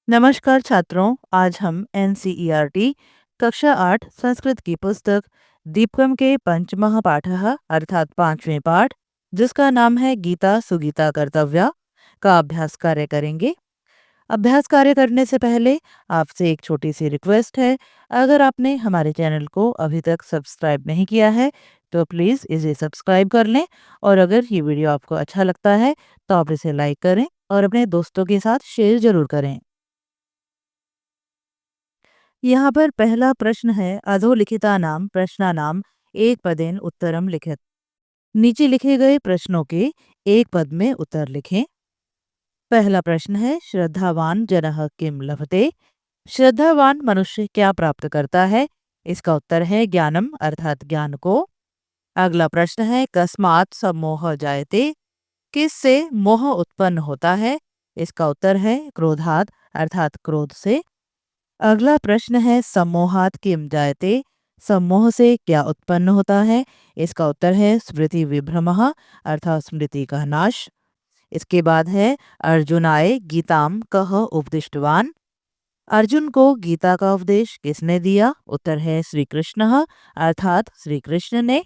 नमस्कार छात्रों, आज हम एनसीईआरटी कक्षा 8 संस्कृत की पुस्तक दीपकम के पंचमः पाठः अर्थात पांचवें पाठ, जिसका नाम है गीता सुगीता कर्तव्या, का अभ्यास कार्य करेंगे। अभ्यास कार्य करने से पहले आपसे एक छोटी सी रिक्वेस्ट है। अगर आपने हमारे चैनल को अभी तक सब्सक्राइब नहीं किया है तो प्लीज़ इसे सब्सक्राइब कर लें, और अगर ये वीडियो आपको अच्छा लगता है तो आप इसे लाइक करें और अपने दोस्तों के साथ शेयर जरूर करें। यहाँ पर पहला प्रश्न है, अधोलिखितानां प्रश्नानां एक पदेन उत्तरम लिखित। नीचे लिखे गए प्रश्नों के एक पद में उत्तर लिखें। पहला प्रश्न है, श्रद्धावान जनः किम लभते। श्रद्धावान मनुष्य क्या प्राप्त करता है। इसका उत्तर है ज्ञानम अर्थात ज्ञान को। अगला प्रश्न है, कस्मात् सम्मोह जायते। किससे मोह उत्पन्न होता है। इसका उत्तर है क्रोधात् अर्थात क्रोध से। अगला प्रश्न है, सम्मोहात किम जायते। सम्मोह से क्या उत्पन्न होता है। इसका उत्तर है स्मृति विभ्रमः अर्थात स्मृति का नाश। इसके बाद है, अर्जुनाय गीताम कह उपदिष्टवान। अर्जुन को गीता का उपदेश किसने दिया। उत्तर है श्री कृष्ण अर्थात श्री कृष्ण ने।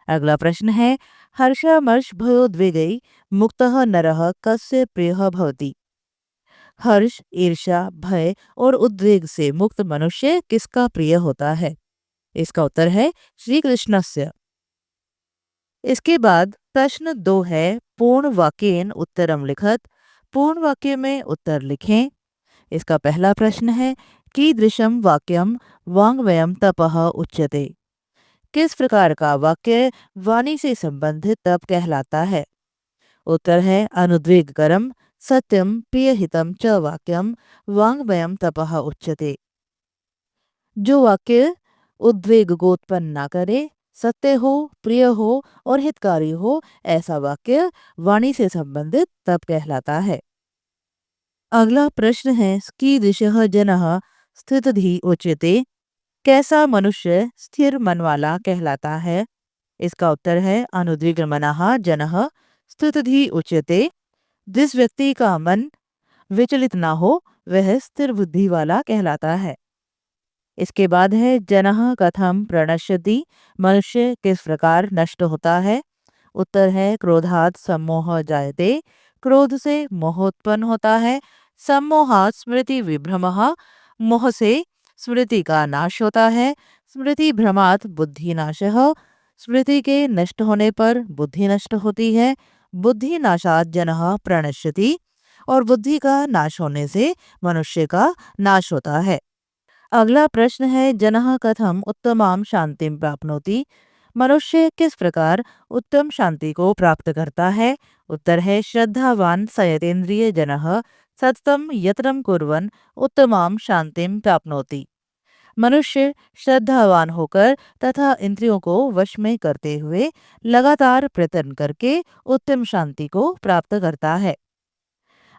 अगला प्रश्न है, हर्षमर्ष भयोद्वेगै मुक्तः नरः कस्य प्रियः भवति। हर्ष, ईर्ष्या, भय और उद्वेग से मुक्त मनुष्य किसका प्रिय होता है। इसका उत्तर है श्री कृष्णस्य। इसके बाद प्रश्न 2 है, पूर्ण वाक्येन उत्तरम लिखत। पूर्ण वाक्य में उत्तर लिखें। इसका पहला प्रश्न है, कीदृशम वाक्यम वाङ्मयम तपः उच्यते। किस प्रकार का वाक्य वाणी से संबंधित तप कहलाता है। उत्तर है अनुद्वेगकरम सत्यम प्रियहितम च वाक्यम वाङ्मयम तपः उच्यते। जो वाक्य उद्वेग को उत्पन्न ना करे, सत्य हो, प्रिय हो और हितकारी हो, ऐसा वाक्य वाणी से संबंधित तप कहलाता है। अगला प्रश्न है, कीदृशः जनः स्थितधि उच्यते। कैसा मनुष्य स्थिर मन वाला कहलाता है। इसका उत्तर है अनुद्विग्नमनः जनः स्थितधि उच्यते। जिस व्यक्ति का मन विचलित ना हो वह स्थिर बुद्धि वाला कहलाता है। इसके बाद है, जनः कथम प्रणश्यति। मनुष्य किस प्रकार नष्ट होता है। उत्तर है क्रोधात् सम्मोह जायते। क्रोध से मोह उत्पन्न होता है। सम्मोहात् स्मृति विभ्रमः। मोह से स्मृति का नाश होता है। स्मृति भ्रमात् बुद्धि नाशः। स्मृति के नष्ट होने पर बुद्धि नष्ट होती है। बुद्धि नाशात् जनः प्रणश्यति। और बुद्धि का नाश होने से मनुष्य का नाश होता है। अगला प्रश्न है, जनः कथम उत्तमां शांतिं प्राप्नोति। मनुष्य किस प्रकार उत्तम शांति को प्राप्त करता है। उत्तर है श्रद्धावान संयतेन्द्रिय जनः सततम यत्नं कुर्वन् उत्तमां शांतिं प्राप्नोति। मनुष्य श्रद्धावान होकर तथा इंद्रियों को वश में करते हुए लगातार प्रयत्न करके उत्तम शांति को प्राप्त करता है।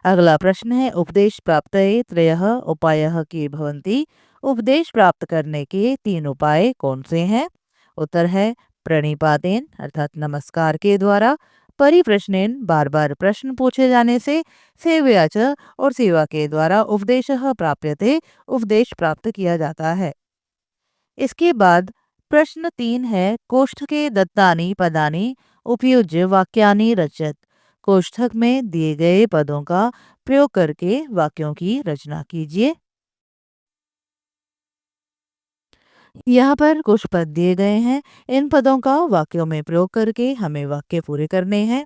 अगला प्रश्न है, उपदेश प्राप्तये त्रयः उपायः के भवन्ति। उपदेश प्राप्त करने के 3 उपाय कौन से हैं। उत्तर है प्रणिपातेन अर्थात नमस्कार के द्वारा, परिप्रश्नेन बार बार प्रश्न पूछे जाने से, सेवया च और सेवा के द्वारा उपदेशः प्राप्यते उपदेश प्राप्त किया जाता है। इसके बाद प्रश्न 3 है, कोष्ठके दत्तानि पदानि उपयुज्य वाक्यानि रचत। कोष्ठक में दिए गए पदों का प्रयोग करके वाक्यों की रचना कीजिए। यहाँ पर कुछ पद दिए गए हैं। इन पदों का वाक्यों में प्रयोग करके हमें वाक्य पूरे करने हैं।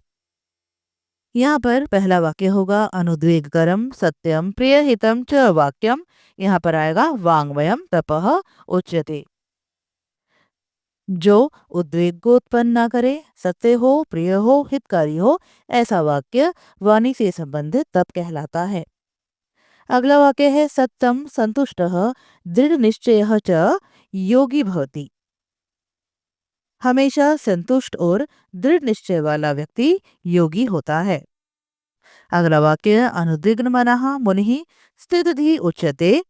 यहाँ पर पहला वाक्य होगा, अनुद्वेगकरम सत्यम प्रियहितम च वाक्यम। यहाँ पर आएगा वाङ्मयम तपः उच्यते। जो उद्वेग को उत्पन्न ना करे, सत्य हो, प्रिय हो, हितकारी हो, ऐसा वाक्य वाणी से संबंधित तप कहलाता है। अगला वाक्य है, सत्यम संतुष्टः दृढ़ निश्चयः च योगी भवति। हमेशा संतुष्ट और दृढ़ निश्चय वाला व्यक्ति योगी होता है। अगला वाक्य, अनुद्विग्न मनः मुनिः स्थितधि उच्यते।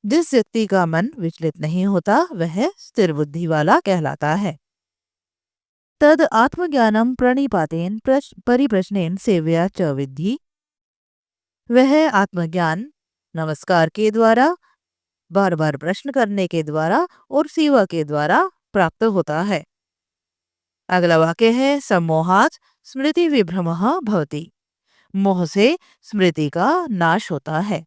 जिस व्यक्ति का मन विचलित नहीं होता वह स्थिर बुद्धि वाला कहलाता है। तद आत्मज्ञानम प्रणिपातेन परिप्रश्नेन सेवया च विद्धि। वह आत्मज्ञान नमस्कार के द्वारा, बार बार प्रश्न करने के द्वारा और सेवा के द्वारा प्राप्त होता है। अगला वाक्य है सम्मोहात् स्मृति विभ्रमः भवति। मोह से स्मृति का नाश होता है।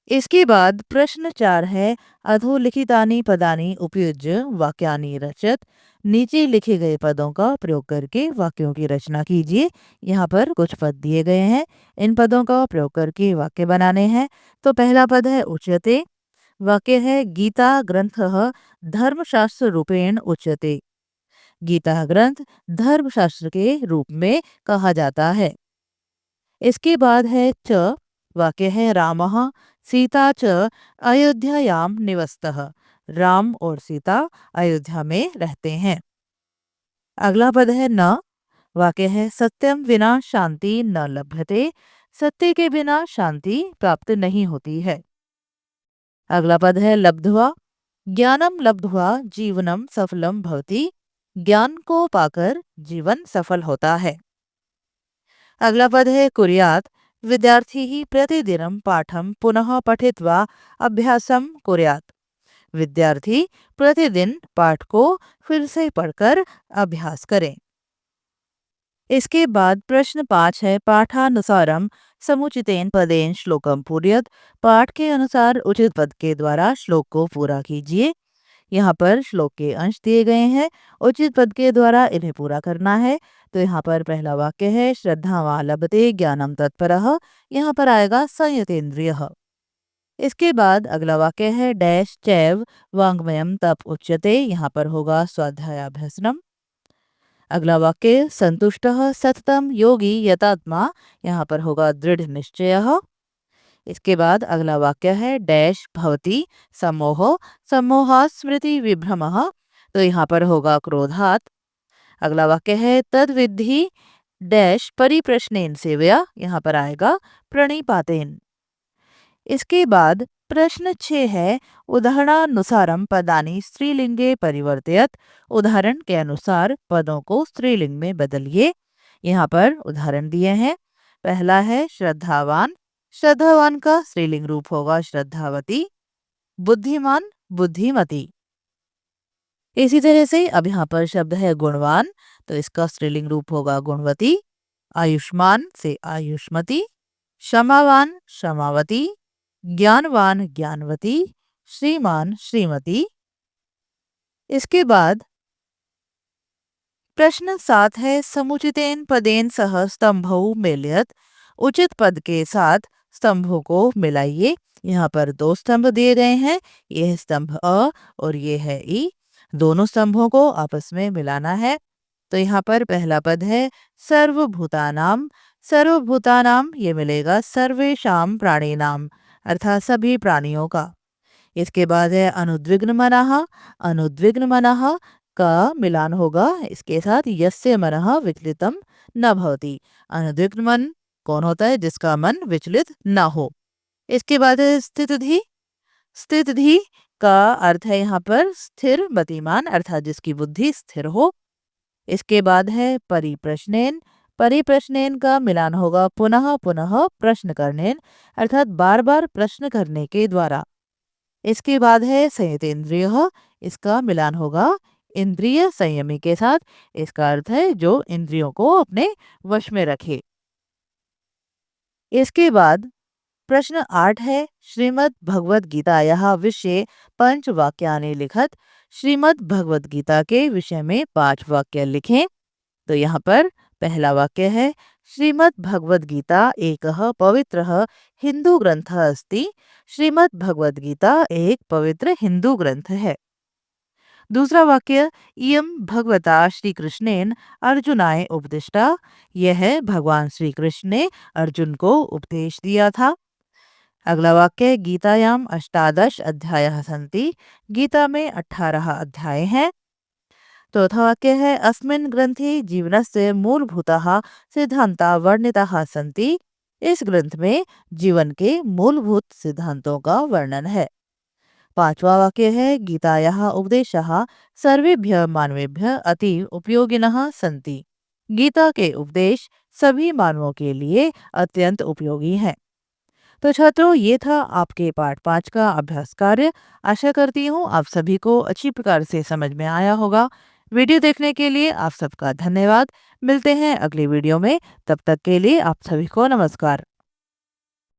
इसके बाद प्रश्न 4 है अधोलिखितानि पदानि उपयुज्य वाक्यानि रचत। नीचे लिखे गए पदों का प्रयोग करके वाक्यों की रचना कीजिए। यहाँ पर कुछ पद दिए गए हैं, इन पदों का प्रयोग करके वाक्य बनाने हैं। तो पहला पद है उच्यते। वाक्य है गीता ग्रंथः धर्मशास्त्र रूपेण उच्यते। गीता ग्रंथ धर्मशास्त्र के रूप में कहा जाता है। इसके बाद है च। वाक्य है रामः सीता च अयोध्यायां निवसतः। राम और सीता अयोध्या में रहते हैं। अगला पद है न। वाक्य है सत्यम विना शांति न लभ्यते। सत्य के बिना शांति प्राप्त नहीं होती है। अगला पद है लब्ध्वा। ज्ञानम लब्ध्वा जीवनम सफलम भवति। ज्ञान को पाकर जीवन सफल होता है। अगला पद है कुर्यात्। विद्यार्थी ही प्रतिदिनम पाठम पुनः पठित्वा अभ्यासम कुर्यात्। विद्यार्थी प्रतिदिन पाठ को फिर से पढ़कर अभ्यास करें। इसके बाद प्रश्न 5 है पाठानुसारम समुचितेन पदेन श्लोकम पूरयत। पाठ के अनुसार उचित पद के द्वारा श्लोक को पूरा कीजिए। यहाँ पर श्लोक के अंश दिए गए हैं, उचित पद के द्वारा इन्हें पूरा करना है। तो यहाँ पर पहला वाक्य है श्रद्धावान लभते ज्ञानम तत्परः। यहाँ पर आएगा संयतेन्द्रियः। इसके बाद अगला वाक्य है डैश चैव वाङ्मयम तप उच्यते। यहाँ पर होगा स्वाध्यायाभ्यसनम। अगला वाक्य संतुष्टः सततम योगी यतात्मा। यहाँ पर होगा दृढ़ निश्चयः। इसके बाद अगला वाक्य है डैश भवति सम्मोह सम्मोहात् स्मृति विभ्रमः। तो यहाँ पर होगा क्रोधात्। अगला वाक्य है तद विद्धि डैश परिप्रश्नेन सेवया। यहाँ पर आएगा प्रणिपातेन। इसके बाद प्रश्न 6 है उदाहरणानुसारम पदानि स्त्रीलिंगे परिवर्तयत। उदाहरण के अनुसार पदों को स्त्रीलिंग में बदलिए। यहाँ पर उदाहरण दिए हैं। पहला है श्रद्धावान। श्रद्धावान का स्त्रीलिंग रूप होगा श्रद्धावती। बुद्धिमान बुद्धिमती। इसी तरह से अब यहाँ पर शब्द है गुणवान, तो इसका स्त्रीलिंग रूप होगा गुणवती। आयुष्मान से आयुष्मती। क्षमावान क्षमावती। ज्ञानवान ज्ञानवती। श्रीमान श्रीमती। इसके बाद प्रश्न 7 है समुचितेन पदेन सह स्तंभौ मेलयत। उचित पद के साथ स्तंभों को मिलाइए। यहाँ पर 2 स्तंभ दिए गए हैं, यह है स्तंभ अ और ये है ई। दोनों स्तंभों को आपस में मिलाना है। तो यहाँ पर पहला पद है सर्वभूतानाम। सर्वभूतानाम ये मिलेगा सर्वेशाम प्राणिनाम, अर्थात सभी प्राणियों का। इसके बाद है अनुद्विग्न मनः। अनुद्विग्न मनः का मिलान होगा इसके साथ यस्य मनः विचलितम न भवति। अनुद्विग्न मन कौन होता है? जिसका मन विचलित न हो। इसके बाद है स्थितधि। स्थितधि का अर्थ है यहाँ पर स्थिर मतिमान, अर्थात जिसकी बुद्धि स्थिर हो। इसके बाद है परिप्रश्नेन। परिप्रश्नेन का मिलान होगा पुनः पुनः प्रश्न करनेन, अर्थात बार बार प्रश्न करने के द्वारा। इसके बाद है संयतेन्द्रियः। इसका मिलान होगा इंद्रिय संयमी के साथ। इसका अर्थ है जो इंद्रियों को अपने वश में रखे। इसके बाद प्रश्न 8 है श्रीमद् भगवद गीतायाः विषये पंच वाक्यानि लिखत। श्रीमद् भगवद गीता के विषय में 5 वाक्य लिखें। तो यहाँ पर पहला वाक्य है श्रीमद् भगवद गीता एकः पवित्रः हिंदू ग्रंथः अस्ति। श्रीमद् भगवद गीता एक पवित्र हिंदू ग्रंथ है। दूसरा वाक्य इयं भगवता श्री कृष्णेन अर्जुनाय उपदिष्टा। यह है भगवान श्री कृष्ण ने अर्जुन को उपदेश दिया था। अगला वाक्य गीतायाम 18 अध्यायः सन्ति। गीता में 18 अध्याय हैं। चौथा वाक्य है अस्मिन् ग्रंथे जीवनस्य मूलभूताः सिद्धान्ताः वर्णिताः सन्ति। इस ग्रंथ में जीवन के मूलभूत सिद्धांतों का वर्णन है। पांचवा वाक्य है गीतायाः उपदेशाः सर्वेभ्यः मानवेभ्यः अतीव उपयोगिनः सन्ति। गीता के उपदेश सभी मानवों के लिए अत्यंत उपयोगी है। तो छात्रों, ये था आपके पाठ 5 का अभ्यास कार्य। आशा करती हूँ आप सभी को अच्छी प्रकार से समझ में आया होगा। वीडियो देखने के लिए आप सबका धन्यवाद। मिलते हैं अगली वीडियो में। तब तक के लिए आप सभी को नमस्कार।